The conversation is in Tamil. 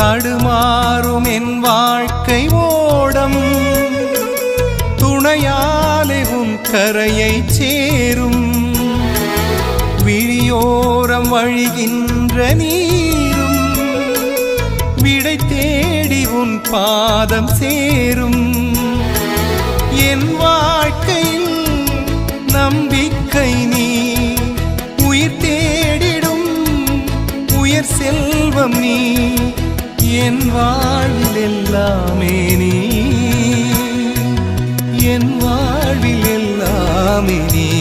தடுமாறும் என் வாழ்க்கை ஓடம் துணையாலே உன் கரையை சேரும். விழியோரம் வழிகின்ற நீரும் விடை தேடி உன் பாதம் சேரும். என் வாழ்க்கையில் நம்பிக்கை நீ, உயிர் தேடிடும் உயர் செல்வம் நீ, என் வாழ்வில் எல்லாமே நீ, என் வாழ்வில் எல்லாமே நீ.